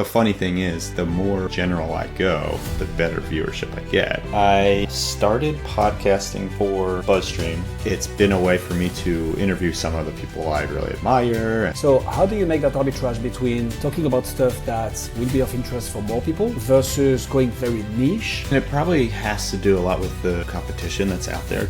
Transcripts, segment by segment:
The funny thing is, the more general I go, the better viewership I get. I started podcasting for BuzzStream. It's been a way for me to interview some of the people I really admire. So how do you make that arbitrage between talking about stuff that will be of interest for more people versus going very niche? And it probably has to do a lot with the competition that's out there.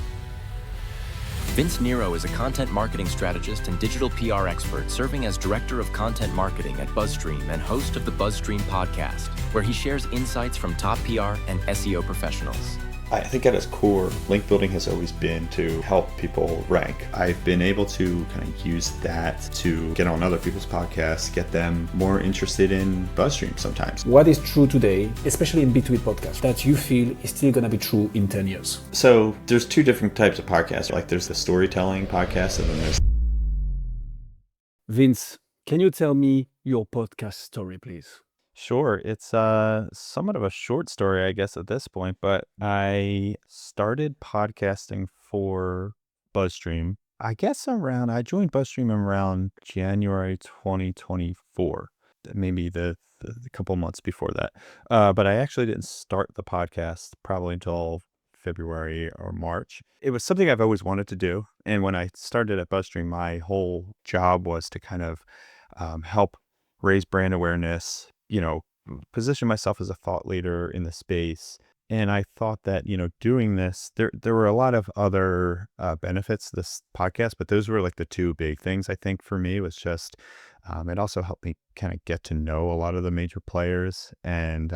Vince Nero is a content marketing strategist and digital PR expert serving as director of content marketing at BuzzStream and host of the BuzzStream Podcast, where he shares insights from top PR and SEO professionals. I think at its core, link building has always been to help people rank. I've been able to kind of use that to get on other people's podcasts, get them more interested in BuzzStream sometimes. What is true today, especially in B2B podcasts, that you feel is still going to be true in 10 years? So there's two different types of podcasts. Like there's the storytelling podcast and then there's... Vince, can you tell me your podcast story, please? Sure. It's somewhat of a short story, I guess, at this point, but I started podcasting for BuzzStream. I joined BuzzStream around January 2024, maybe the couple months before that. But I actually didn't start the podcast probably until February or March. It was something I've always wanted to do. And when I started at BuzzStream, my whole job was to kind of help raise brand awareness, position myself as a thought leader in the space. And I thought that, doing this, there were a lot of other benefits to this podcast, but those were like the two big things I think for me was just, it also helped me kind of get to know a lot of the major players. And,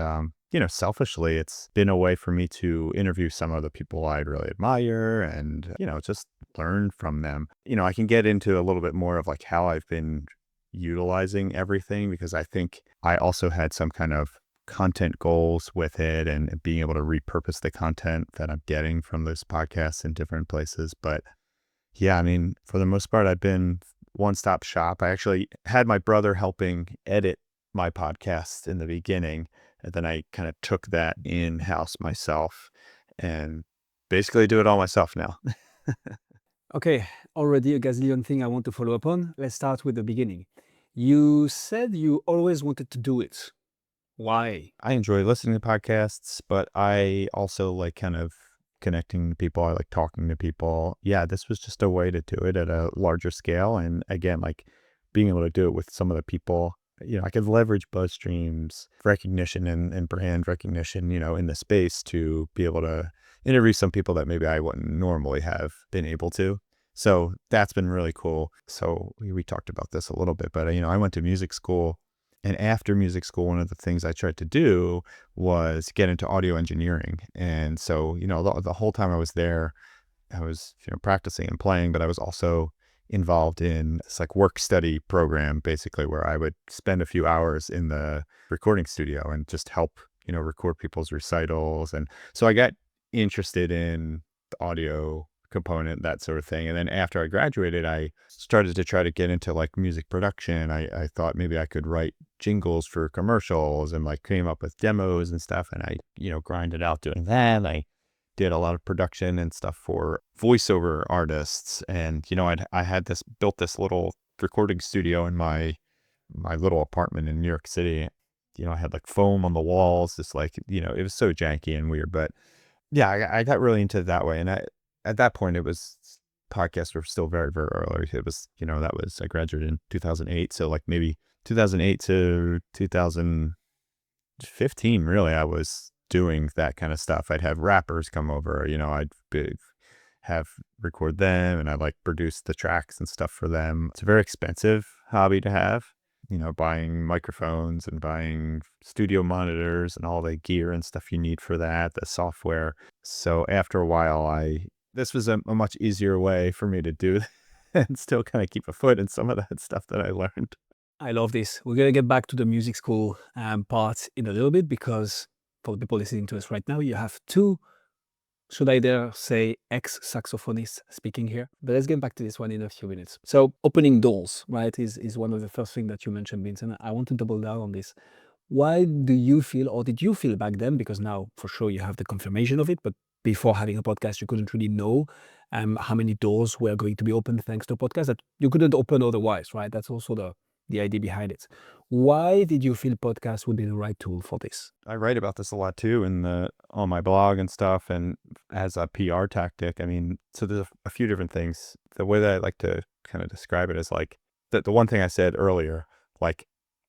selfishly, it's been a way for me to interview some of the people I really admire and, just learn from them. I can get into a little bit more of like how I've been utilizing everything because I think I also had some kind of content goals with it and being able to repurpose the content that I'm getting from those podcasts in different places. But yeah, for the most part, I've been one-stop shop. I actually had my brother helping edit my podcast in the beginning, and then I kind of took that in-house myself and basically do it all myself now. Okay, already a gazillion thing I want to follow up on. Let's start with the beginning. You said you always wanted to do it. Why? I enjoy listening to podcasts, but I also like kind of connecting to people. I like talking to people. Yeah, this was just a way to do it at a larger scale. And again, like being able to do it with some of the people, I could leverage BuzzStream's recognition and brand recognition, in the space to be able to interview some people that maybe I wouldn't normally have been able to. So that's been really cool. So we talked about this a little bit, but I went to music school, and after music school, one of the things I tried to do was get into audio engineering. And so, the whole time I was there, I was, practicing and playing, but I was also involved in this like work study program, basically, where I would spend a few hours in the recording studio and just help, record people's recitals. And so I got interested in the audio component, that sort of thing. And then after I graduated, I started to try to get into like music production. I thought maybe I could write jingles for commercials and like came up with demos and stuff. And I, grinded out doing that. I did a lot of production and stuff for voiceover artists. And, I had built this little recording studio in my little apartment in New York City. I had like foam on the walls, just like, it was so janky and weird, but yeah, I got really into it that way. And at that point, podcasts were still very, very early. It was, I graduated in 2008. So like maybe 2008 to 2015, really, I was doing that kind of stuff. I'd have rappers come over, I'd record them and I'd like produce the tracks and stuff for them. It's a very expensive hobby to have, buying microphones and buying studio monitors and all the gear and stuff you need for that, the software. So after a while, this was a much easier way for me to do and still kind of keep a foot in some of that stuff that I learned. I love this. We're going to get back to the music school part in a little bit because for the people listening to us right now, you have two, should I dare say, ex-saxophonists speaking here. But let's get back to this one in a few minutes. So opening doors, right, is one of the first things that you mentioned, Vincent. I want to double down on this. Why do you feel, or did you feel back then, because now for sure you have the confirmation of it, but before having a podcast, you couldn't really know how many doors were going to be opened thanks to a podcast that you couldn't open otherwise, right? That's also the idea behind it. Why did you feel podcast would be the right tool for this? I write about this a lot too on my blog and stuff, and as a PR tactic. I mean, so there's a few different things. The way that I like to kind of describe it is like the one thing I said earlier, like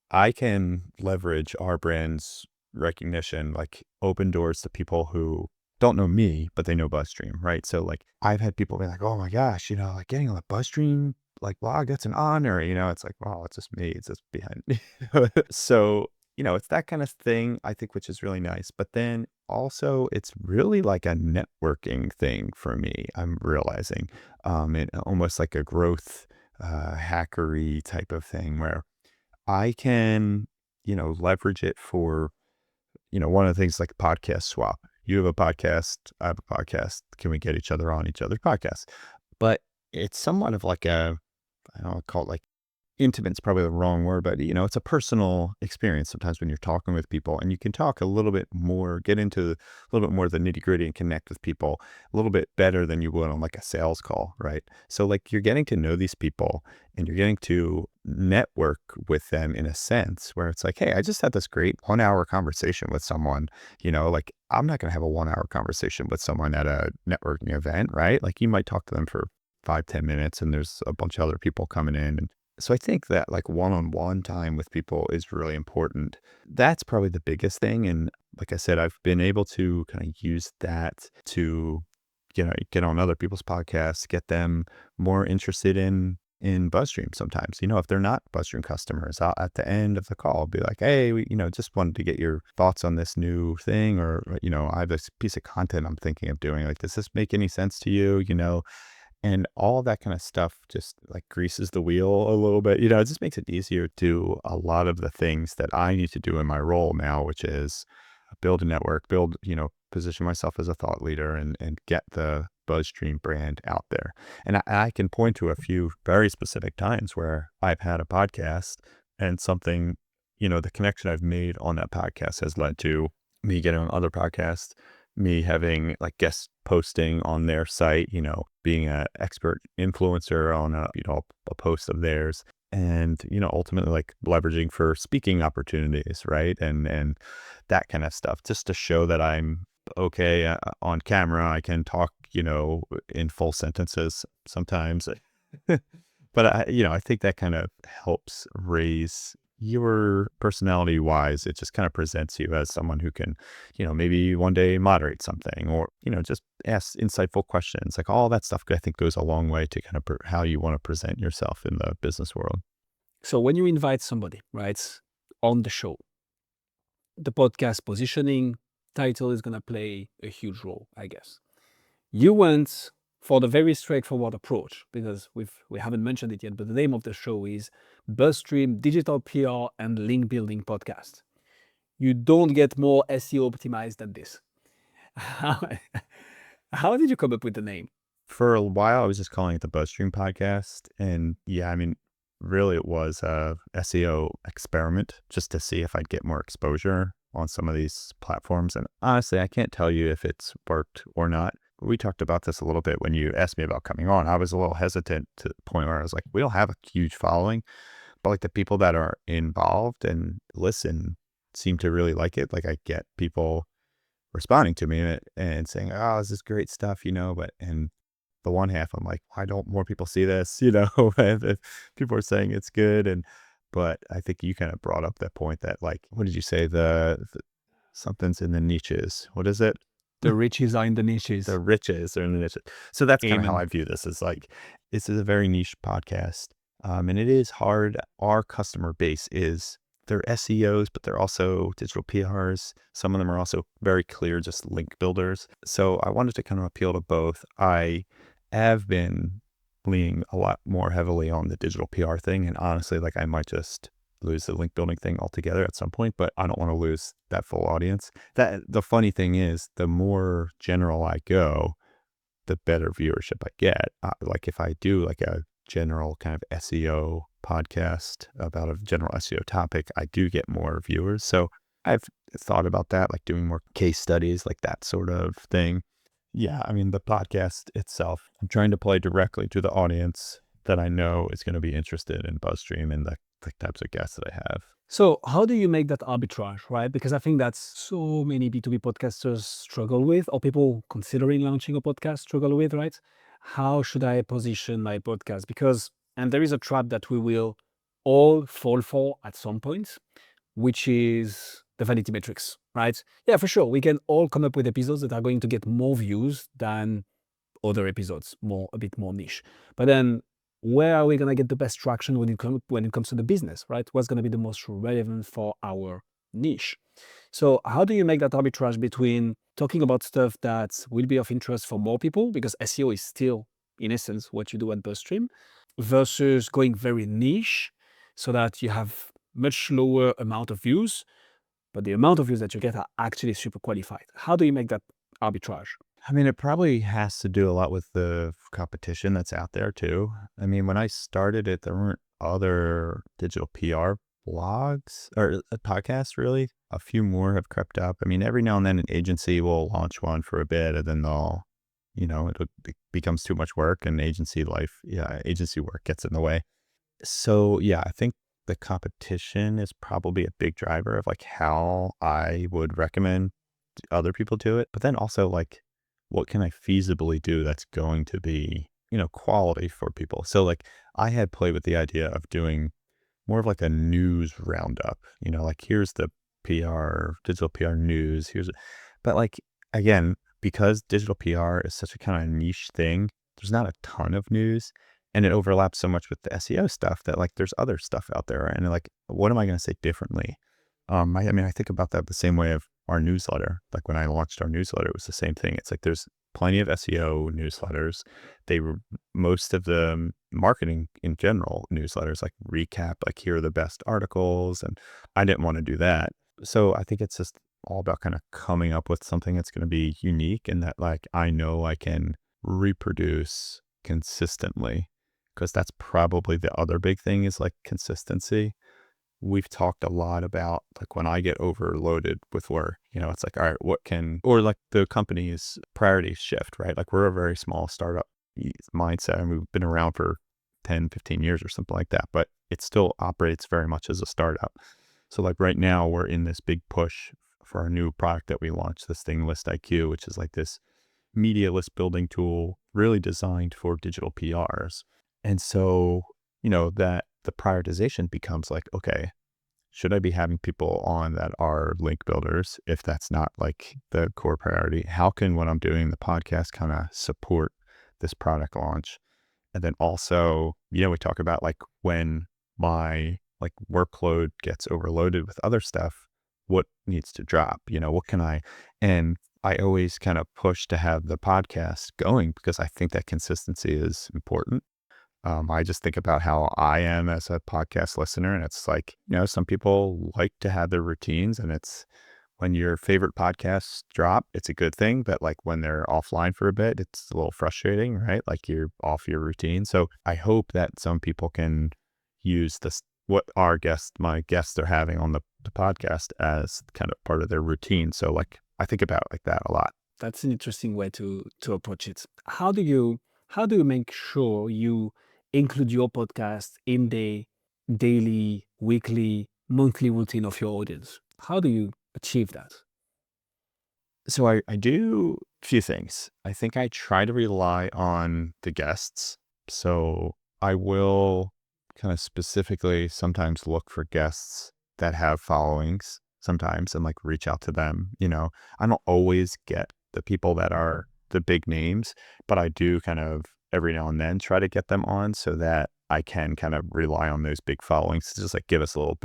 I can leverage our brand's recognition, like open doors to people who don't know me, but they know BuzzStream, right? So like I've had people be like, oh my gosh, like getting on the BuzzStream like blog, that's an honor, it's like, wow, it's just me, it's just behind me. So, it's that kind of thing, I think, which is really nice. But then also it's really like a networking thing for me, I'm realizing, and almost like a growth hackery type of thing where I can, leverage it for, one of the things like podcast swap. You have a podcast, I have a podcast. Can we get each other on each other's podcasts? But it's somewhat of like I don't call it like intimate's probably the wrong word, but it's a personal experience sometimes when you're talking with people, and you can talk a little bit more, get into a little bit more of the nitty gritty and connect with people a little bit better than you would on like a sales call, right? So like you're getting to know these people and you're getting to network with them in a sense where it's like, hey, I just had this great 1 hour conversation with someone, like I'm not going to have a 1 hour conversation with someone at a networking event, right? Like you might talk to them for 5-10 minutes and there's a bunch of other people coming in. And so I think that like one-on-one time with people is really important. That's probably the biggest thing. And like I said, I've been able to kind of use that to, get on other people's podcasts, get them more interested in BuzzStream sometimes. If they're not BuzzStream customers, I'll, at the end of the call, I'll be like, hey, we, just wanted to get your thoughts on this new thing, or, I have this piece of content I'm thinking of doing. Like, does this make any sense to you? And all that kind of stuff just like greases the wheel a little bit. It just makes it easier to do a lot of the things that I need to do in my role now, which is build a network, position myself as a thought leader and get the BuzzStream brand out there. And I can point to a few very specific times where I've had a podcast and something, the connection I've made on that podcast has led to me getting on other podcasts, me having like guest posting on their site, being an expert influencer on a post of theirs, and, ultimately like leveraging for speaking opportunities, right? And that kind of stuff, just to show that I'm okay on camera. I can talk, in full sentences sometimes, but I think that kind of helps raise your personality wise. It just kind of presents you as someone who can, maybe one day moderate something, or, just ask insightful questions. Like all that stuff, I think goes a long way to kind of how you want to present yourself in the business world. So when you invite somebody, right, on the show, the podcast positioning title is going to play a huge role, I guess. You went for the very straightforward approach, because we haven't mentioned it yet, but the name of the show is BuzzStream Digital PR and Link Building Podcast. You don't get more SEO optimized than this. How did you come up with the name? For a while, I was just calling it the BuzzStream Podcast. And yeah, I mean, really it was a SEO experiment just to see if I'd get more exposure on some of these platforms. And honestly, I can't tell you if it's worked or not. We talked about this a little bit when you asked me about coming on. I was a little hesitant to the point where I was like, we don't have a huge following, but like the people that are involved and listen seem to really like it. Like I get people responding to me and saying, oh, this is great stuff, but, and the one half, I'm like, why don't more people see this? And people are saying it's good. But I think you kind of brought up that point that like, what did you say? The something's in the niches. What is it? The riches are in the niches. The riches are in the niches. So that's kind of Amen. how I view this. Is like, this is a very niche podcast. And it is hard. Our customer base they're SEOs, but they're also digital PRs. Some of them are also very clear, just link builders. So I wanted to kind of appeal to both. I have been leaning a lot more heavily on the digital PR thing. And honestly, like I might just lose the link building thing altogether at some point, but I don't want to lose that full audience. The funny thing is, the more general I go, the better viewership I get. Like if I do like a general kind of SEO podcast about a general SEO topic, I do get more viewers. So I've thought about that, like doing more case studies, like that sort of thing. Yeah, I mean, the podcast itself, I'm trying to play directly to the audience that I know is going to be interested in BuzzStream and the the types of guests that I have. So how do you make that arbitrage, right? Because I think that's so many B2B podcasters struggle with, or people considering launching a podcast struggle with, right? How should I position my podcast? Because, and there is a trap that we will all fall for at some point, which is the vanity metrics, right? Yeah, for sure. We can all come up with episodes that are going to get more views than other episodes, a bit more niche. But then where are we going to get the best traction when it comes to the business, right? What's going to be the most relevant for our niche? So how do you make that arbitrage between talking about stuff that will be of interest for more people, because SEO is still, in essence, what you do at BuzzStream, versus going very niche so that you have much lower amount of views, but the amount of views that you get are actually super qualified? How do you make that arbitrage? I mean, it probably has to do a lot with the competition that's out there too. I mean, when I started it, there weren't other digital PR blogs or podcasts really. A few more have crept up. I mean, every now and then an agency will launch one for a bit and then it becomes too much work and agency work gets in the way. So yeah, I think the competition is probably a big driver of like how I would recommend other people do it. But then also like, what can I feasibly do that's going to be, quality for people? So like I had played with the idea of doing more of like a news roundup, like here's the digital PR news, but like, again, because digital PR is such a kind of niche thing, there's not a ton of news and it overlaps so much with the SEO stuff that like there's other stuff out there. And like, what am I going to say differently? I think about that the same way of our newsletter. Like when I launched our newsletter, it was the same thing. It's like there's plenty of SEO newsletters. Most of the marketing in general newsletters like recap, like here are the best articles, and I didn't want to do that. So I think it's just all about kind of coming up with something that's going to be unique and that like I know I can reproduce consistently, because that's probably the other big thing is like consistency. We've talked a lot about like when I get overloaded with work, it's like, all right, or like the company's priorities shift, right? Like we're a very small startup mindset and we've been around for 10, 15 years or something like that, but it still operates very much as a startup. So like right now we're in this big push for our new product that we launched, this thing List IQ, which is like this media list building tool really designed for digital PRs. And so, that the prioritization becomes like, okay, should I be having people on that are link builders if that's not like the core priority? How can what I'm doing, the podcast, kind of support this product launch? And then also, we talk about like when my like workload gets overloaded with other stuff, what needs to drop? And I always kind of push to have the podcast going because I think that consistency is important. I just think about how I am as a podcast listener, and it's like, some people like to have their routines, and it's when your favorite podcasts drop, it's a good thing, but like when they're offline for a bit, it's a little frustrating, right? Like you're off your routine. So I hope that some people can use what my guests are having on the podcast as kind of part of their routine. So like, I think about like that a lot. That's an interesting way to approach it. How do you make sure you include your podcast in the daily, weekly, monthly routine of your audience? How do you achieve that? So I do a few things. I think I try to rely on the guests. So I will kind of specifically sometimes look for guests that have followings sometimes and like reach out to them. I don't always get the people that are the big names, but I do kind of every now and then try to get them on so that I can kind of rely on those big followings to just like give us a little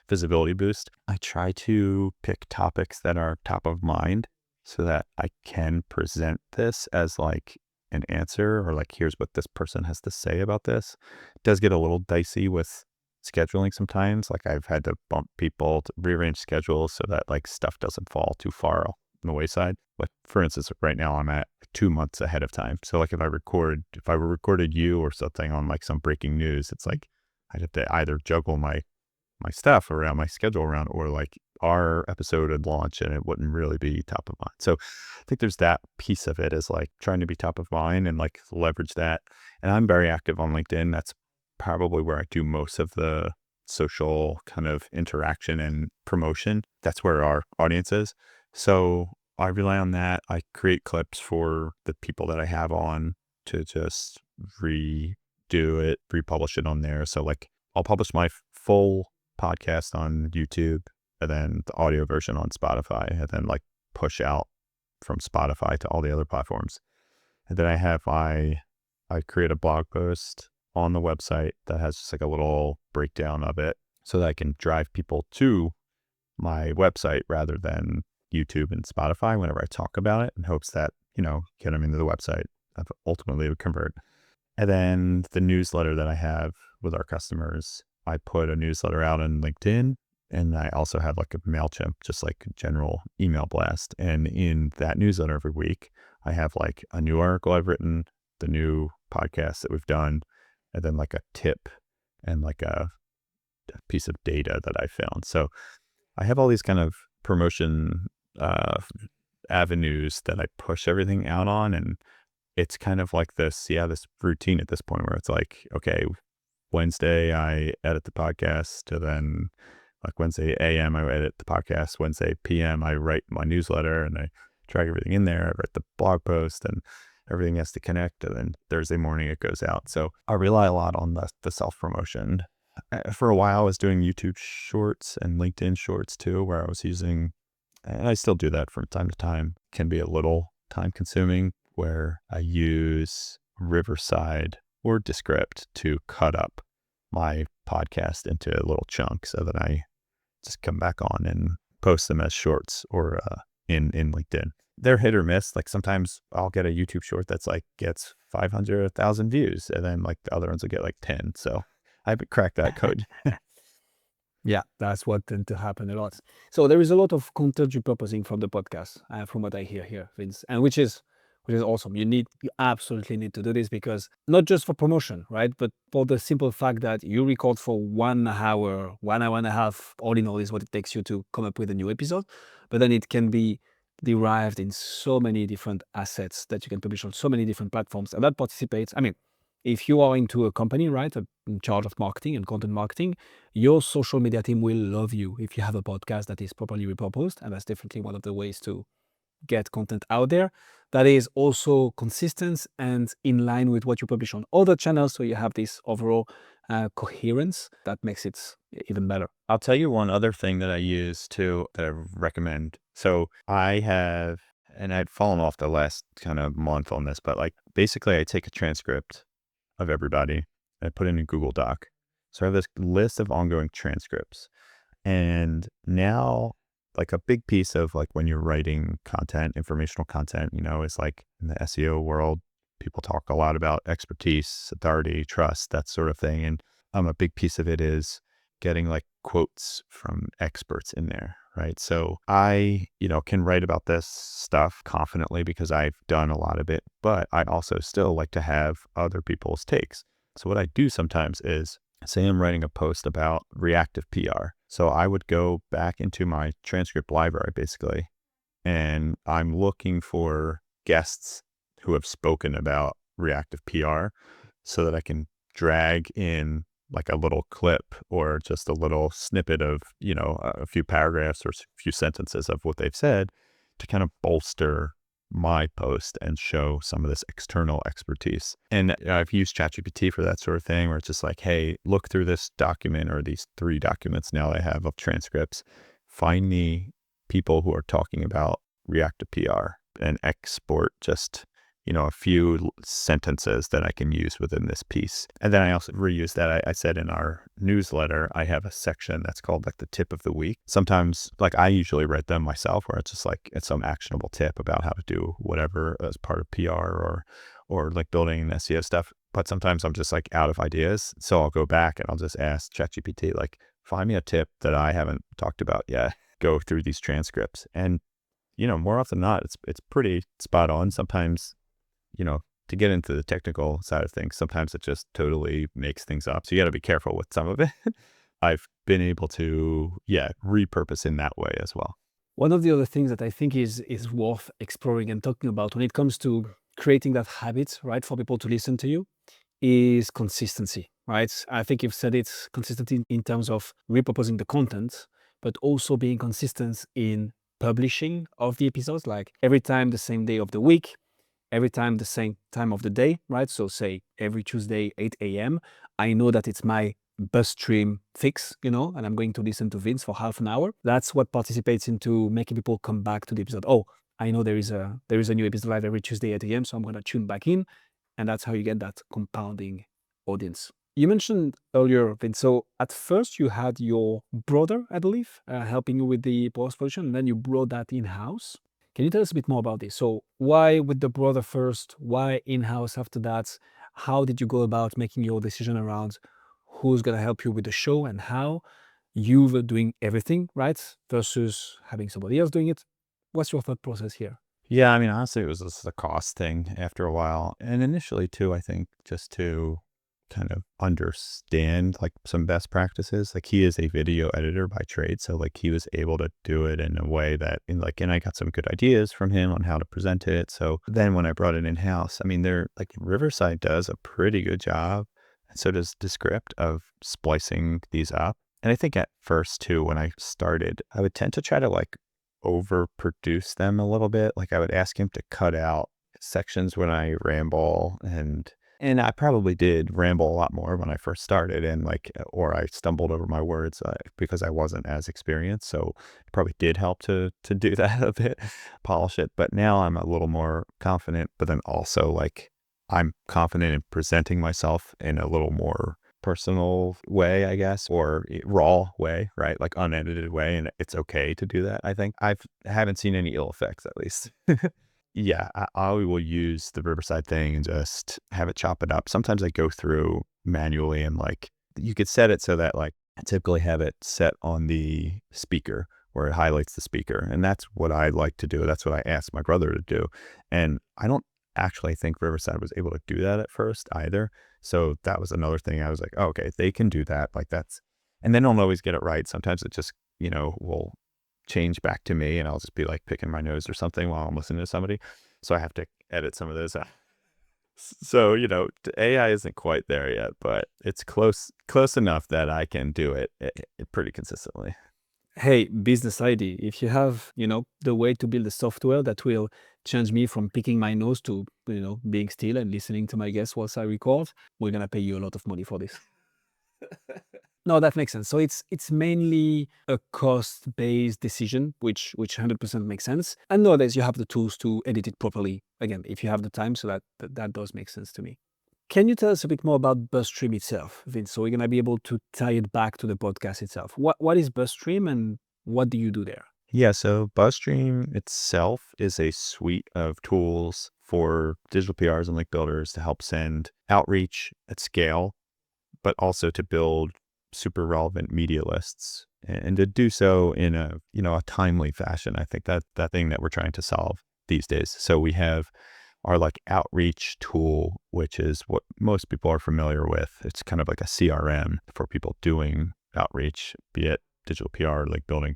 visibility boost. I try to pick topics that are top of mind so that I can present this as like an answer or like, here's what this person has to say about this. It does get a little dicey with scheduling sometimes. Like I've had to bump people to rearrange schedules so that like stuff doesn't fall too far on the wayside. Like for instance, right now I'm at 2 months ahead of time. So like if I recorded you or something on like some breaking news, it's like I'd have to either juggle my stuff around, my schedule around, or like our episode would launch and it wouldn't really be top of mind. So I think there's that piece of it is like trying to be top of mind and like leverage that. And I'm very active on LinkedIn. That's probably where I do most of the social kind of interaction and promotion. That's where our audience is. So I rely on that. I create clips for the people that I have on to just redo it, republish it on there. So like I'll publish my full podcast on YouTube and then the audio version on Spotify, and then like push out from Spotify to all the other platforms. And then I create a blog post on the website that has just like a little breakdown of it so that I can drive people to my website rather than YouTube and Spotify whenever I talk about it, in hopes that, get them into the website. That ultimately would convert. And then the newsletter that I have with our customers, I put a newsletter out on LinkedIn, and I also have like a MailChimp, just like general email blast. And in that newsletter every week, I have like a new article I've written, the new podcast that we've done, and then like a tip and like a piece of data that I found. So I have all these kind of promotion avenues that I push everything out on, and it's kind of like this routine at this point where it's like, okay, Wednesday I edit the podcast, and then like Wednesday AM I edit the podcast, Wednesday PM I write my newsletter and I drag everything in there, I write the blog post, and everything has to connect, and then Thursday morning it goes out. So I rely a lot on the self-promotion. For a while I was doing YouTube shorts and LinkedIn shorts too, where I was using, and I still do that from time to time, can be a little time consuming, where I use Riverside or Descript to cut up my podcast into little chunks so that I just come back on and post them as shorts or in LinkedIn. They're hit or miss. Like sometimes I'll get a YouTube short that's like gets 500, 1,000 views, and then like the other ones will get like 10. So I haven't cracked that code. Yeah, that's what tends to happen a lot. So there is a lot of content repurposing from the podcast, from what I hear here, Vince, and which is awesome. You absolutely need to do this, because not just for promotion, right? But for the simple fact that you record for 1 hour, 1 hour and a half, all in all is what it takes you to come up with a new episode. But then it can be derived in so many different assets that you can publish on so many different platforms. And that participates, if you are into a company, right, in charge of marketing and content marketing, your social media team will love you if you have a podcast that is properly repurposed. And that's definitely one of the ways to get content out there that is also consistent and in line with what you publish on other channels. So you have this overall coherence that makes it even better. I'll tell you one other thing that I use too, that I recommend. So I have, and I'd fallen off the last kind of month on this, but like basically I take a transcript of everybody and I put it in a Google Doc. So I have this list of ongoing transcripts. And now like a big piece of like when you're writing content, informational content, is like in the SEO world, people talk a lot about expertise, authority, trust, that sort of thing. And a big piece of it is getting like quotes from experts in there, right? So I, can write about this stuff confidently because I've done a lot of it, but I also still like to have other people's takes. So what I do sometimes is, say I'm writing a post about reactive PR. So I would go back into my transcript library basically, and I'm looking for guests who have spoken about reactive PR so that I can drag in like a little clip or just a little snippet of, a few paragraphs or a few sentences of what they've said to kind of bolster my post and show some of this external expertise. And I've used ChatGPT for that sort of thing, where it's just like, hey, look through this document or these 3 documents now I have of transcripts, find me people who are talking about reactive PR and export just, a few sentences that I can use within this piece. And then I also reuse that. I said in our newsletter, I have a section that's called like the tip of the week. Sometimes like I usually write them myself, where it's just like, it's some actionable tip about how to do whatever as part of PR or like building an SEO stuff. But sometimes I'm just like out of ideas. So I'll go back and I'll just ask ChatGPT, like, find me a tip that I haven't talked about yet. Go through these transcripts. And, more often than not, it's pretty spot on. Sometimes, to get into the technical side of things, sometimes it just totally makes things up. So you got to be careful with some of it. I've been able to, repurpose in that way as well. One of the other things that I think is worth exploring and talking about when it comes to creating that habit, right, for people to listen to you, is consistency, right? I think you've said it consistently in terms of repurposing the content, but also being consistent in publishing of the episodes, like every time the same day of the week, every time the same time of the day, right? So say every Tuesday, 8 a.m., I know that it's my BuzzStream fix, and I'm going to listen to Vince for half an hour. That's what participates into making people come back to the episode. Oh, I know there is a new episode live every Tuesday at 8 a.m., so I'm going to tune back in. And that's how you get that compounding audience. You mentioned earlier, Vince, so at first you had your brother, I believe, helping you with the post-production, and then you brought that in-house. Can you tell us a bit more about this? So why with the brother first? Why in-house after that? How did you go about making your decision around who's going to help you with the show and how? You were doing everything, right? Versus having somebody else doing it. What's your thought process here? Yeah, I mean, honestly, it was just a cost thing after a while. And initially, too, I think just to kind of understand like some best practices. Like he is a video editor by trade. So like he was able to do it in a way that and I got some good ideas from him on how to present it. So then when I brought it in-house, I mean, Riverside does a pretty good job. And so does Descript of splicing these up. And I think at first too, when I started, I would tend to try to overproduce them a little bit. Like I would ask him to cut out sections when I ramble and I probably did ramble a lot more when I first started or I stumbled over my words because I wasn't as experienced. So it probably did help to do that a bit, polish it. But now I'm a little more confident, but then also I'm confident in presenting myself in a little more personal way, I guess, or raw way, right? Like unedited way. And it's okay to do that. I think I haven't seen any ill effects, at least. Yeah, I will use the Riverside thing and just have it chop it up. Sometimes I go through manually and you could set it so that I typically have it set on the speaker where it highlights the speaker. And that's what I like to do. That's what I asked my brother to do. And I don't actually think Riverside was able to do that at first either. So that was another thing. I was like, oh, okay, they can do that. And they don't always get it right. Sometimes it just, will change back to me and I'll just be picking my nose or something while I'm listening to somebody. So I have to edit some of those out. So, AI isn't quite there yet, but it's close enough that I can do it pretty consistently. Hey, business idea. If you have, the way to build a software that will change me from picking my nose to, being still and listening to my guests whilst I record, we're going to pay you a lot of money for this. No, that makes sense. So it's mainly a cost-based decision, which 100% makes sense. And nowadays you have the tools to edit it properly. Again, if you have the time, so that does make sense to me. Can you tell us a bit more about BuzzStream itself, Vince? So we're going to be able to tie it back to the podcast itself. What is BuzzStream and what do you do there? Yeah, so BuzzStream itself is a suite of tools for digital PRs and link builders to help send outreach at scale, but also to build super relevant media lists and to do so in a timely fashion. I think that thing that we're trying to solve these days. So we have our outreach tool, which is what most people are familiar with. It's kind of like a CRM for people doing outreach, be it digital PR or link building.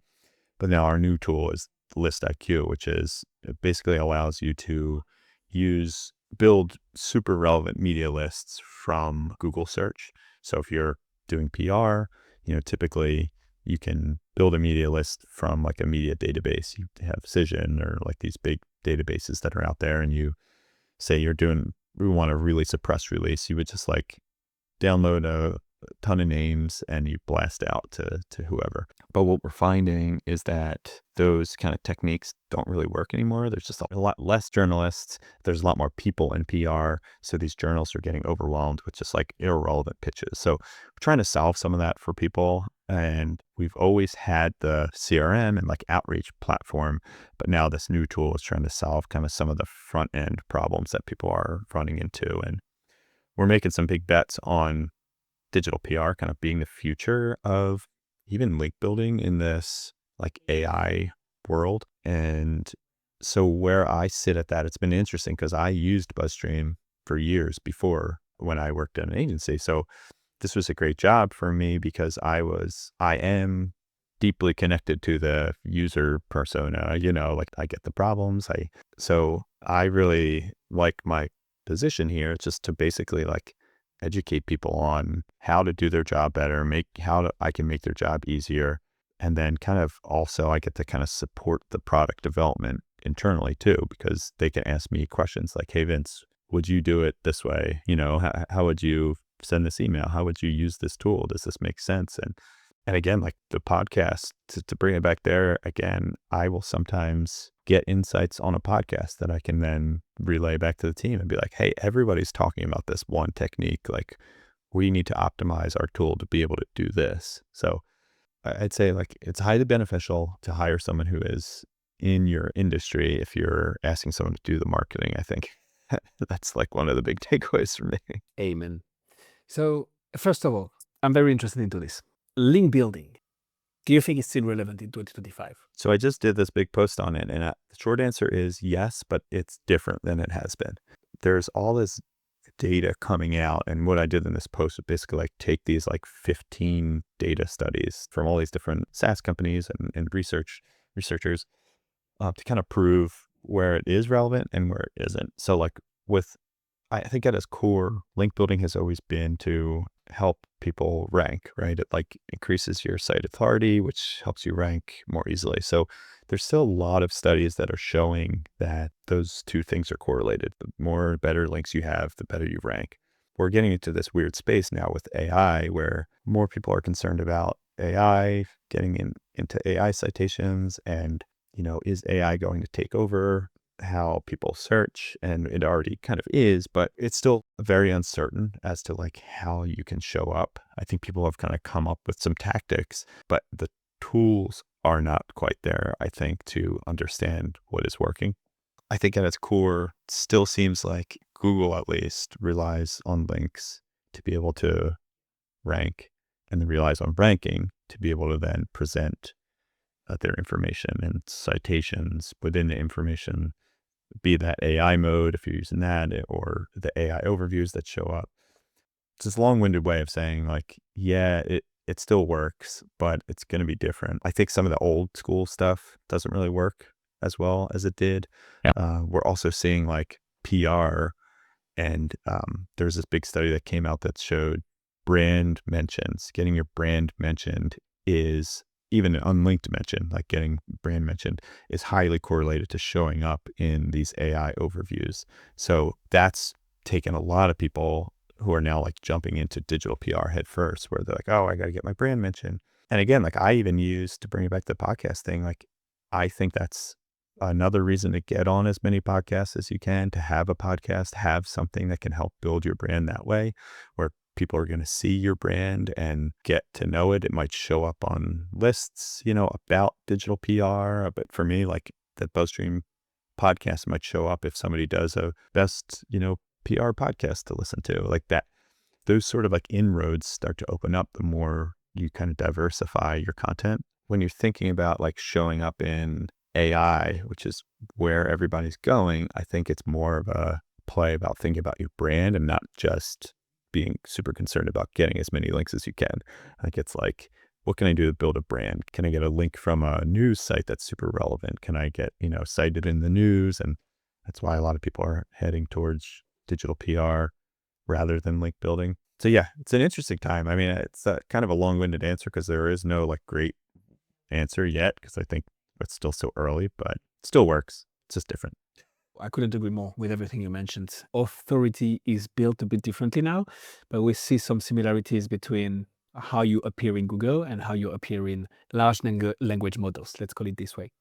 But now our new tool is List IQ, which is it basically allows you to build super relevant media lists from Google search. So if you're doing PR, typically you can build a media list from a media database. You have Cision or these big databases that are out there, and you say we want to release a press release. You would just download a ton of names and you blast out to whoever. But what we're finding is that those kind of techniques don't really work anymore. There's just a lot less journalists. There's a lot more people in PR. So these journalists are getting overwhelmed with just irrelevant pitches. So we're trying to solve some of that for people. And we've always had the CRM and outreach platform, but now this new tool is trying to solve kind of some of the front end problems that people are running into. And we're making some big bets on digital PR kind of being the future of even link building in this AI world. And so where I sit at that, it's been interesting because I used BuzzStream for years before when I worked at an agency. So this was a great job for me because I am deeply connected to the user persona, I get the problems. So I really like my position here. It's just to basically educate people on how to do their job better, I can make their job easier. And then kind of also I get to kind of support the product development internally too, because they can ask me questions like, hey, Vince, would you do it this way? How would you send this email? How would you use this tool? Does this make sense? And again, like the podcast, to bring it back there again, I will sometimes get insights on a podcast that I can then relay back to the team and be like, hey, everybody's talking about this one technique. Like, we need to optimize our tool to be able to do this. So I'd say like it's highly beneficial to hire someone who is in your industry if you're asking someone to do the marketing. I think that's like one of the big takeaways for me. Amen. So first of all, I'm very interested into this. Link building. Do you think it's still relevant in 2025? So I just did this big post on it, and the short answer is yes, but it's different than it has been. There's all this data coming out, and what I did in this post was basically like take these like 15 data studies from all these different SaaS companies and researchers to kind of prove where it is relevant and where it isn't. So like I think at its core, link building has always been to help people rank, right? It like increases your site authority, which helps you rank more easily. So there's still a lot of studies that are showing that those two things are correlated. The more better links you have, the better you rank. We're getting into this weird space now with AI where more people are concerned about AI, getting into AI citations, and, is AI going to take over how people search? And it already kind of is, but it's still very uncertain as to like how you can show up. I think people have kind of come up with some tactics, but the tools are not quite there, I think, to understand what is working. I think at its core, it still seems like Google at least relies on links to be able to rank, and then relies on ranking to be able to then present their information and citations within the information, be that AI mode if you're using that, or the AI overviews that show up. It's this long-winded way of saying like, yeah, it still works, but it's going to be different. I think some of the old school stuff doesn't really work as well as it did. Yeah. We're also seeing like PR, and there's this big study that came out that showed brand mentions, getting your brand mentioned is, even an unlinked mention, like getting brand mentioned, is highly correlated to showing up in these AI overviews. So that's taken a lot of people who are now like jumping into digital PR head first, where they're like, oh, I got to get my brand mentioned. And again, like I even use, to bring it back to the podcast thing, like I think that's another reason to get on as many podcasts as you can, to have a podcast, have something that can help build your brand that way, where people are going to see your brand and get to know it. It might show up on lists, about digital PR. But for me, like the BuzzStream podcast might show up if somebody does a best, PR podcast to listen to, like that. Those sort of like inroads start to open up the more you kind of diversify your content. When you're thinking about like showing up in AI, which is where everybody's going, I think it's more of a play about thinking about your brand and not just being super concerned about getting as many links as you can. I think it's like, what can I do to build a brand? Can I get a link from a news site that's super relevant? Can I get, cited in the news? And that's why a lot of people are heading towards digital PR rather than link building. So yeah, it's an interesting time. I mean, it's kind of a long-winded answer because there is no like great answer yet, because I think it's still so early, but it still works. It's just different. I couldn't agree more with everything you mentioned. Authority is built a bit differently now, but we see some similarities between how you appear in Google and how you appear in large language models. Let's call it this way.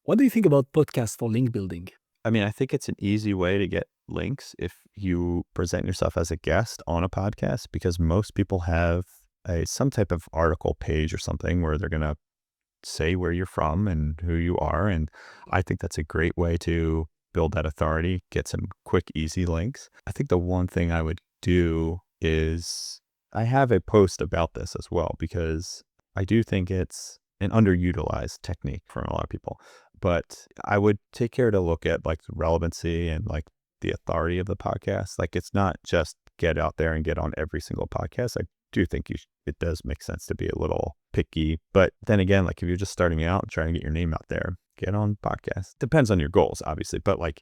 What do you think about podcasts for link building? I mean, I think it's an easy way to get links if you present yourself as a guest on a podcast, because most people have some type of article page or something where they're going to say where you're from and who you are. And I think that's a great way to build that authority, get some quick, easy links. I think the one thing I would do is, I have a post about this as well, because I do think it's an underutilized technique for a lot of people, but I would take care to look at like the relevancy and like the authority of the podcast. Like it's not just get out there and get on every single podcast. I do think it does make sense to be a little picky, but then again, like if you're just starting out and trying to get your name out there, get on podcasts. Depends on your goals, obviously, but like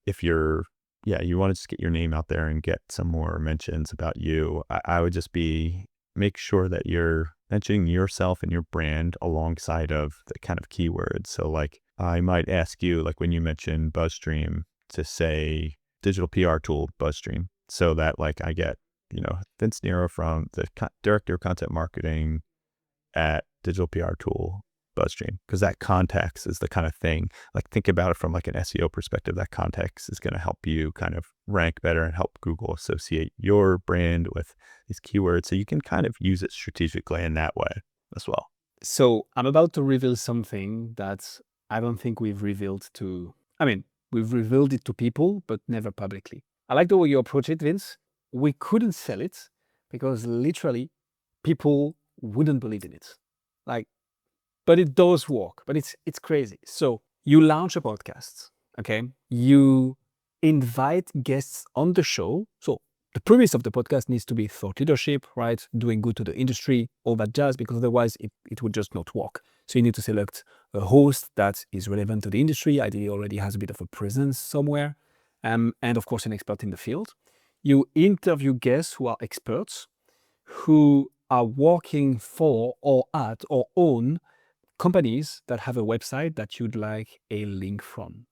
if you're you want to just get your name out there and get some more mentions about you. I would just make sure that you're mentioning yourself and your brand alongside of the kind of keywords. So like I might ask you, like when you mention BuzzStream, to say digital PR tool BuzzStream, so that like I get, Vince Nero from the director of content marketing at digital PR tool BuzzStream, because that context is the kind of thing, like think about it from like an SEO perspective. That context is going to help you kind of rank better and help Google associate your brand with these keywords. So you can kind of use it strategically in that way as well. So I'm about to reveal something that I don't think we've revealed we've revealed it to people, but never publicly. I like the way you approach it, Vince. We couldn't sell it because literally people wouldn't believe in it. But it does work, but it's crazy. So you launch a podcast, okay? You invite guests on the show. So the premise of the podcast needs to be thought leadership, right? Doing good to the industry, all that jazz, because otherwise it would just not work. So you need to select a host that is relevant to the industry, ideally already has a bit of a presence somewhere, and of course an expert in the field. You interview guests who are experts, who are working for or at or own companies that have a website that you'd like a link from.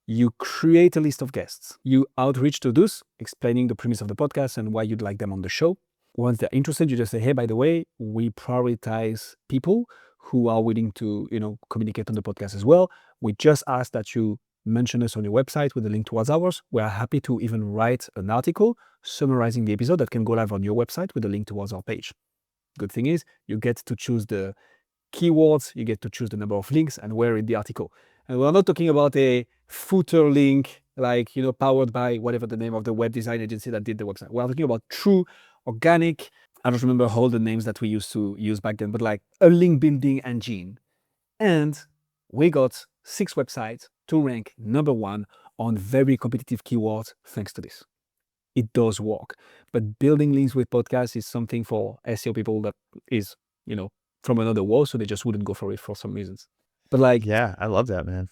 You create a list of guests. You outreach to those, explaining the premise of the podcast and why you'd like them on the show. Once they're interested, you just say, hey, by the way, we prioritize people who are willing to, communicate on the podcast as well. We just ask that you mention us on your website with a link towards ours. We're happy to even write an article summarizing the episode that can go live on your website with a link towards our page. Good thing is you get to choose the keywords, you get to choose the number of links and where in the article. And we're not talking about a footer link, powered by whatever the name of the web design agency that did the website. We're talking about true, organic, I don't remember all the names that we used to use back then, but like a link building engine. And we got 6 websites to rank number 1 on very competitive keywords thanks to this. It does work. But building links with podcasts is something for SEO people that is, from another world, so they just wouldn't go for it for some reasons. But yeah, I love that, man.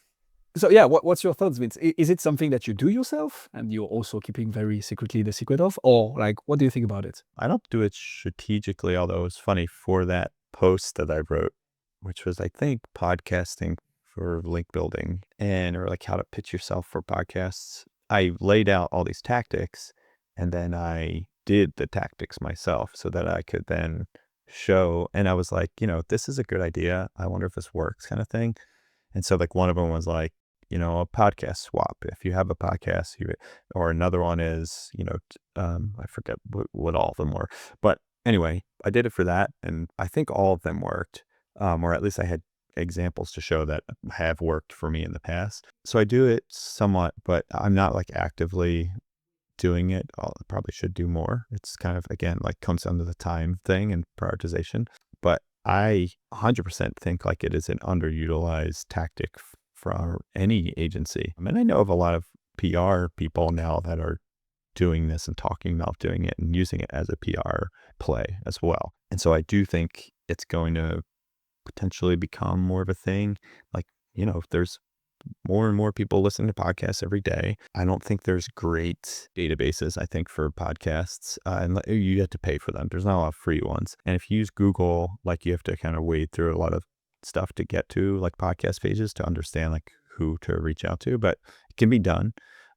So yeah, what's your thoughts, Vince? Is it something that you do yourself and you're also keeping very secretly the secret of, or what do you think about it? I don't do it strategically, although it's funny for that post that I wrote, which was, I think, podcasting for link building or like how to pitch yourself for podcasts. I laid out all these tactics and then I did the tactics myself so that I could then show, and I was like, this is a good idea. I wonder if this works, kind of thing. And so like one of them was like, a podcast swap. If you have a podcast, or another one is, I forget what all of them were. But anyway, I did it for that. And I think all of them worked, or at least I had examples to show that have worked for me in the past. So I do it somewhat, but I'm not like actively doing it. I probably should do more. It's kind of, again, like comes down to the time thing and prioritization. But I 100% think like it is an underutilized tactic for any agency. I mean, I know of a lot of PR people now that are doing this and talking about doing it and using it as a PR play as well. And so I do think it's going to potentially become more of a thing. Like, there's more and more people listening to podcasts every day. I don't think there's great databases, I think, for podcasts. And you have to pay for them. There's not a lot of free ones. And if you use Google, like you have to kind of wade through a lot of stuff to get to like podcast pages to understand like who to reach out to, but it can be done.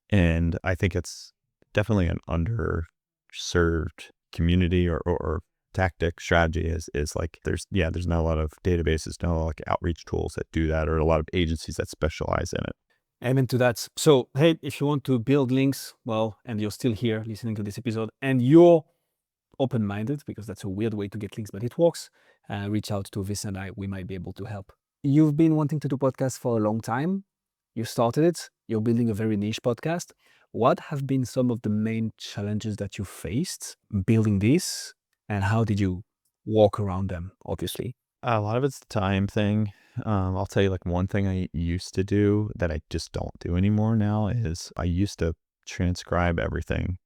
And I think it's definitely an underserved community or tactic strategy is like there's not a lot of databases, no like outreach tools that do that, or a lot of agencies that specialize in it. Amen to that. So hey, if you want to build links, and you're still here listening to this episode and you're open-minded, because that's a weird way to get links, but it works, reach out to Vis and I. We might be able to help. You've been wanting to do podcasts for a long time. You started it. You're building a very niche podcast. What have been some of the main challenges that you faced building this, and how did you walk around them, obviously? A lot of it's the time thing. I'll tell you, like, one thing I used to do that I just don't do anymore now is I used to transcribe everything.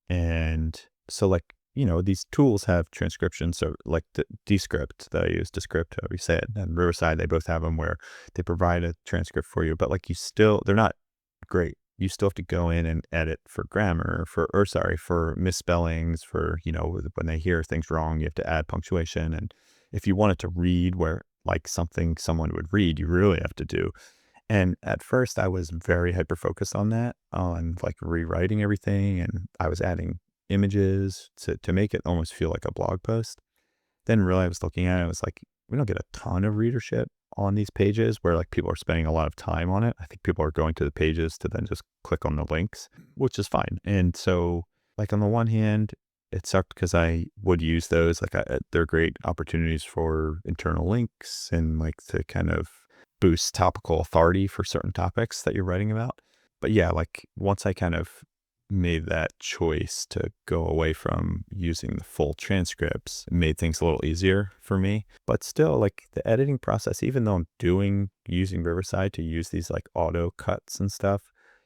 And so, like, these tools have transcription. So like the Descript that I use, Descript, however you say it, and Riverside, they both have them where they provide a transcript for you. But like they're not great. you still have to go in and edit for grammar, for misspellings, for, when they hear things wrong, you have to add punctuation. And if you want it to read where like something someone would read, you really have to do. And at first I was very hyper focused on that, on like rewriting everything. And I was adding images to make it almost feel like a blog post. Then really I was looking at it, I was like, we don't get a ton of readership on these pages where like people are spending a lot of time on it. I think people are going to the pages to then just click on the links, which is fine. And so like on the one hand, it sucked because I would use those, like they're great opportunities for internal links and like to kind of boost topical authority for certain topics that you're writing about. But yeah, like once I kind of made that choice to go away from using the full transcripts, it made things a little easier for me. But still, like the editing process, even though I'm using Riverside to use these like auto cuts and stuff,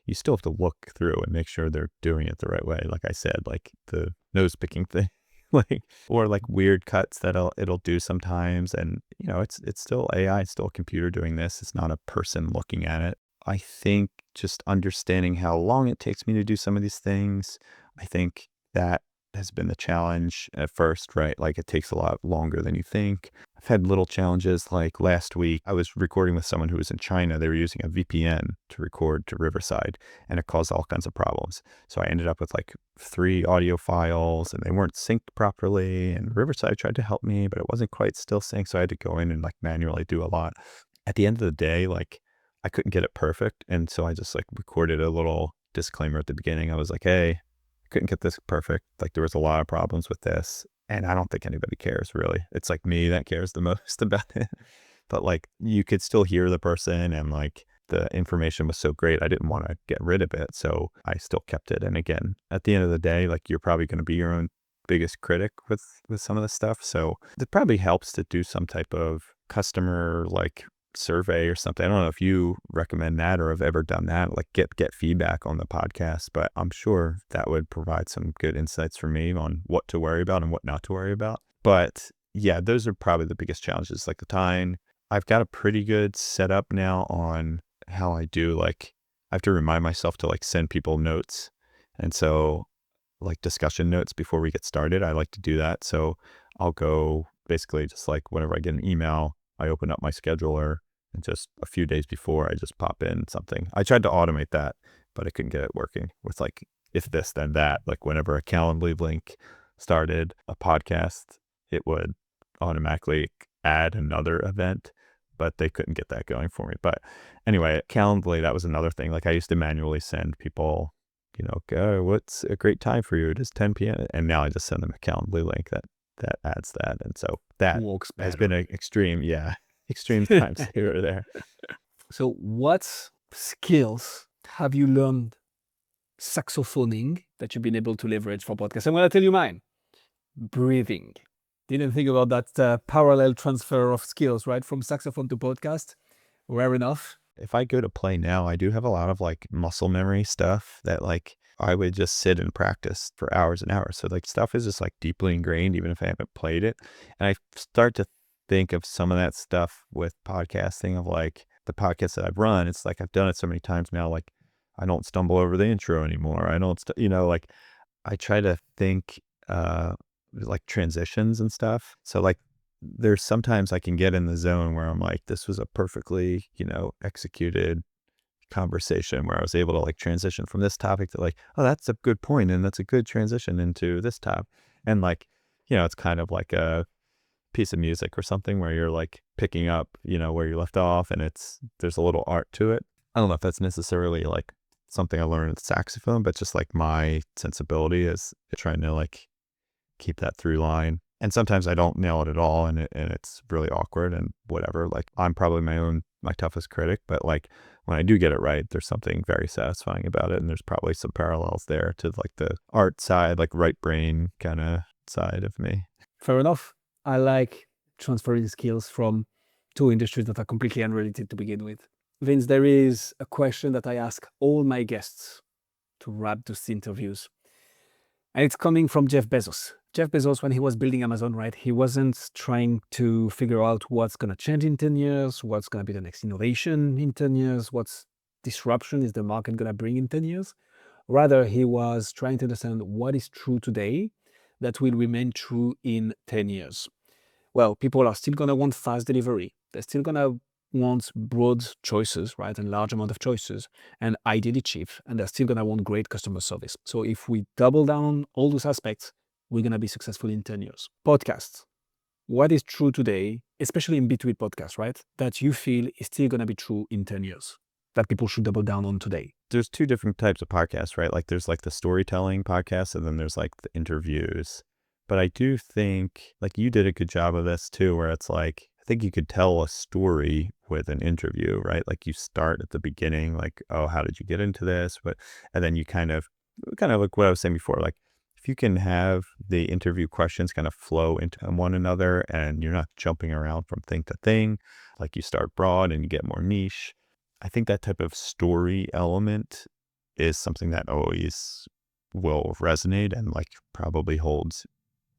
you still have to look through and make sure they're doing it the right way. Like I said, like the nose picking thing, like, or like weird cuts that it'll do sometimes. And it's still AI, it's still a computer doing this. It's not a person looking at it. I think just understanding how long it takes me to do some of these things, I think that has been the challenge at first, right? Like it takes a lot longer than you think. I've had little challenges, like last week I was recording with someone who was in China. They were using a VPN to record to Riverside, and it caused all kinds of problems. So I ended up with like 3 audio files and they weren't synced properly, and Riverside tried to help me, but it wasn't quite still synced. So I had to go in and like manually do a lot. At the end of the day, like I couldn't get it perfect. And so I just like recorded a little disclaimer at the beginning. I was like, hey, I couldn't get this perfect. Like there was a lot of problems with this. And I don't think anybody cares really. It's like me that cares the most about it. But like you could still hear the person, and like the information was so great, I didn't want to get rid of it. So I still kept it. And again, at the end of the day, like you're probably going to be your own biggest critic with some of the stuff. So it probably helps to do some type of customer like survey or something. I don't know if you recommend that or have ever done that, like get feedback on the podcast, but I'm sure that would provide some good insights for me on what to worry about and what not to worry about. But yeah, those are probably the biggest challenges, like the time. I've got a pretty good setup now on how I do, like I have to remind myself to like send people notes. And so like discussion notes before we get started, I like to do that. So I'll go basically just like whenever I get an email, I open up my scheduler, and just a few days before I just pop in something. I tried to automate that, but I couldn't get it working with like if this then that. Like whenever a Calendly link started a podcast, it would automatically add another event, but they couldn't get that going for me. But anyway, Calendly, that was another thing. Like I used to manually send people, go, what's a great time for you? It is 10 p.m. And now I just send them a Calendly link that adds that. And so that has been an extreme times here or there. So what skills have you learned saxophoning that you've been able to leverage for podcasts? I'm going to tell you mine. Breathing. Didn't think about that parallel transfer of skills, right? From saxophone to podcast. Rare enough. If I go to play now, I do have a lot of like muscle memory stuff that like I would just sit and practice for hours and hours. So like stuff is just like deeply ingrained, even if I haven't played it. And I start to think of some of that stuff with podcasting, of like the podcasts that I've run. It's like I've done it so many times now, like I don't stumble over the intro anymore. I don't, like I try to think like transitions and stuff. So like there's sometimes I can get in the zone where I'm like, this was a perfectly, executed conversation where I was able to like transition from this topic to like, oh, that's a good point, and that's a good transition into this topic. And like, it's kind of like a piece of music or something where you're like picking up, where you left off, and there's a little art to it. I don't know if that's necessarily like something I learned with saxophone, but just like my sensibility is trying to like keep that through line. And sometimes I don't nail it at all, and it's really awkward and whatever. Like I'm probably my toughest critic, but like when I do get it right, there's something very satisfying about it. And there's probably some parallels there to like the art side, like right brain kind of side of me. Fair enough. I like transferring skills from two industries that are completely unrelated to begin with. Vince, there is a question that I ask all my guests to wrap these interviews. And it's coming from Jeff Bezos. Jeff Bezos, when he was building Amazon, right, he wasn't trying to figure out what's going to change in 10 years, what's going to be the next innovation in 10 years, what's disruption is the market going to bring in 10 years. Rather, he was trying to understand what is true today that will remain true in 10 years. Well, people are still going to want fast delivery. They're still going to want broad choices, right? And large amount of choices, and ideally cheap. And they're still going to want great customer service. So if we double down on all those aspects, we're going to be successful in 10 years. Podcasts. What is true today, especially in between podcasts, right? That you feel is still going to be true in 10 years, that people should double down on today? There's two different types of podcasts, right? Like there's like the storytelling podcast, and then there's like the interviews. But I do think like you did a good job of this too, where it's like, I think you could tell a story with an interview, right? Like you start at the beginning, like, oh, how did you get into this? And then you kind of like what I was saying before, like if you can have the interview questions kind of flow into one another and you're not jumping around from thing to thing, like you start broad and you get more niche. I think that type of story element is something that always will resonate and like probably holds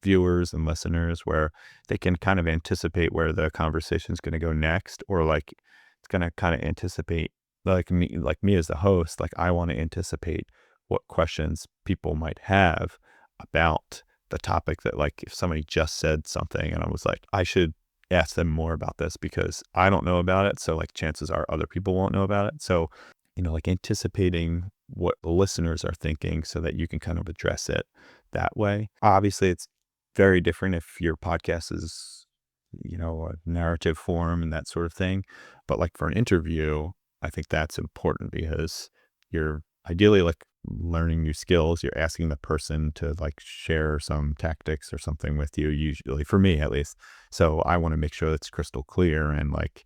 viewers and listeners, where they can kind of anticipate where the conversation is going to go next, or like it's going to kind of anticipate like me as the host, like I want to anticipate what questions people might have about the topic, that like if somebody just said something and I was like, I should ask them more about this because I don't know about it. So like chances are other people won't know about it. So, like anticipating what the listeners are thinking so that you can kind of address it that way. Obviously, it's very different if your podcast is, a narrative form and that sort of thing. But like for an interview, I think that's important because you're ideally like learning new skills. You're asking the person to like share some tactics or something with you, usually for me at least. So I want to make sure it's crystal clear and like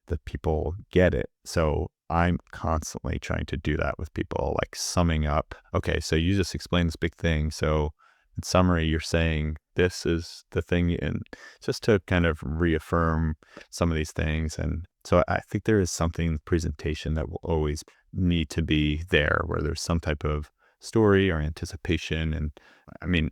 the people get it. So I'm constantly trying to do that with people, like summing up. Okay, so you just explained this big thing. So in summary, you're saying this is the thing, and just to kind of reaffirm some of these things. And so I think there is something in the presentation that will always need to be there, where there's some type of story or anticipation. And I mean,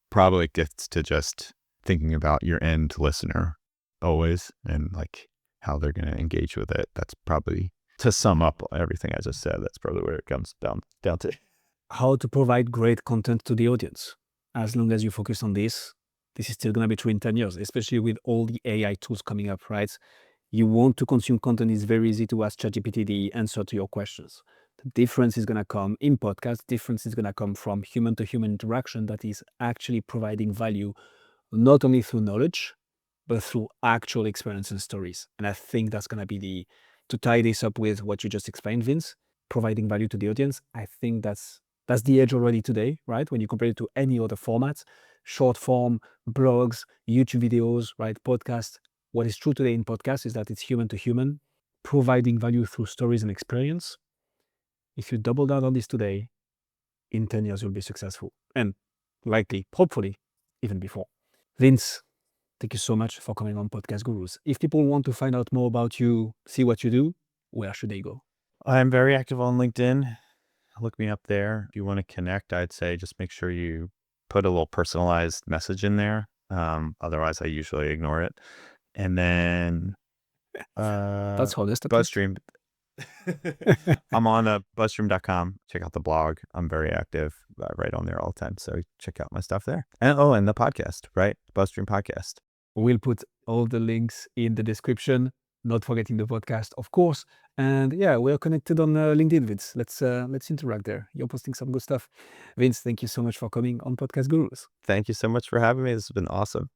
probably it gets to just thinking about your end listener always and like how they're going to engage with it. That's probably, to sum up everything I just said, that's probably where it comes down to. How to provide great content to the audience. As long as you focus on this is still going to be true in 10 years, especially with all the AI tools coming up, right? You want to consume content, it's very easy to ask ChatGPT the answer to your questions. The difference is going to come in podcasts. The difference is going to come from human to human interaction that is actually providing value, not only through knowledge, but through actual experience and stories. And I think that's going to be to tie this up with what you just explained, Vince, providing value to the audience. I think that's the edge already today, right? When you compare it to any other formats, short form, blogs, YouTube videos, right? Podcasts. What is true today in podcasts is that it's human to human, providing value through stories and experience. If you double down on this today, in 10 years, you'll be successful. And likely, hopefully, even before. Vince, thank you so much for coming on Podcast Gurus. If people want to find out more about you, see what you do, where should they go? I'm very active on LinkedIn. Look me up there. If you want to connect, I'd say just make sure you put a little personalized message in there. Otherwise, I usually ignore it. And then that's honest. BuzzStream. I'm on BuzzStream.com. Check out the blog. I'm very active right on there all the time. So check out my stuff there. And the podcast, right? BuzzStream Podcast. We'll put all the links in the description. Not forgetting the podcast, of course. And yeah, we're connected on LinkedIn, Vince. Let's interact there. You're posting some good stuff. Vince, thank you so much for coming on Podcast Gurus. Thank you so much for having me. This has been awesome.